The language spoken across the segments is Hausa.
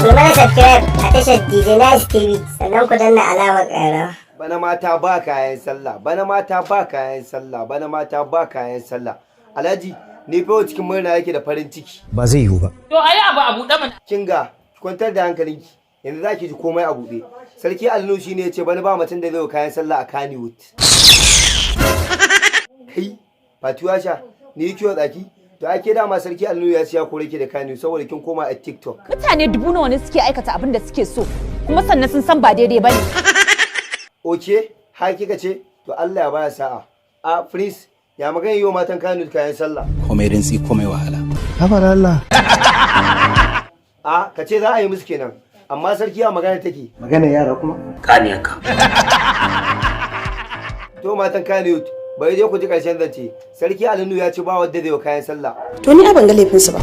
Ku mana subscribe a tashar DJ Nice TV sannan ku danna alamar ƙara. Bana mata ba kayan sallah, bana mata ba kayan sallah, bana mata ba kayan sallah. Alhaji, ni fa cikin murna yake da farin ciki. Ba zai yiwu ba. To ayi abu a buɗe mana. Kinga, kwantar da hankalinki. Yanzu zaki ji komai a buɗe. Sarki Alnu shi ne ya ce bana ba mutum da zai kayan sallah a Kannywood. Kai, Fatuwa sha, ni kiwo tsaki. To ake dama Sarki Alnu ya ce ya kore ki da Kannywood saboda kin koma a TikTok. Mutane dubu nawa ne suke aikata abin da suke so, kuma sannan sun san ba daidai bane. Oke, har kika ce, to Allah ya baya sa'a. A Prince, ya magana yi wa matan Kannywood kayan sallah. Komai rinsi komai wahala. Habar Allah. A ka ce za a yi musu kenan, amma sarki a magana take. Magana yara kuma? Kaniyanka. To matan Kannywood, bai je ku ji karshen zance. Sarki Alinu ya ci ba wadda zai wa kayan sallah. To ni ban ga laifinsu ba.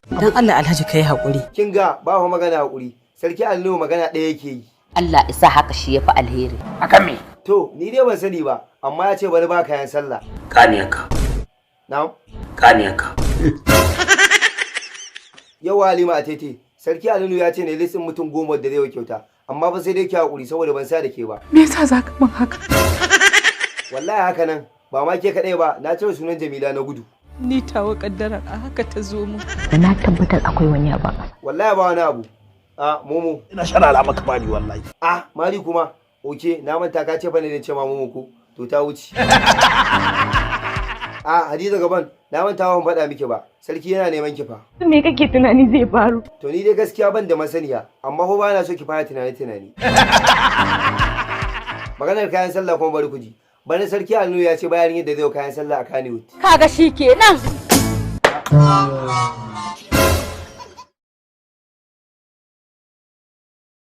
Dan Allah Alhaji kai haƙuri. Kin ga ba fa magana hakuri. Sarki Alinu magana ɗaya yake yi. Allah isa haka shi yafi alheri. Akan me? To ni dai ban sani ba, amma ya ce bari ba kayan sallah. Kaniyanka. Na'am. Kaniyanka. Yau Halima a tete. Sarki Alinu ya ce ne listin mutum 10 da zai wa kyauta, amma ba sai dai ki hakuri saboda ban sa da ke ba. Me yasa zaka min haka? Wallahi haka nan, ba ma ke kadai ba, na cire sunan Jamila na gudu. Ni tawa kaddara a haka ta zo mu. Da na tabbatar akwai wani abu. Wallahi ba wani abu. A Momo. Ina sharara maka bani wallahi. A Mari kuma. Oke, na manta ka ce fa ne da ce ma Momo ko. To ta wuce. A Hadiza gaban, na manta ban faɗa miki ba. Sarki yana neman ki fa. Me kake tunani zai faru? To ni dai gaskiya ban da masaniya, amma ko ba na so ki fara tunani. Maganar kayan sallah kuma bari ku ji. Bana Sarki Alnu ya ce bayan yadda zai kayan sallah a Kannywood. Kaga shi kenan.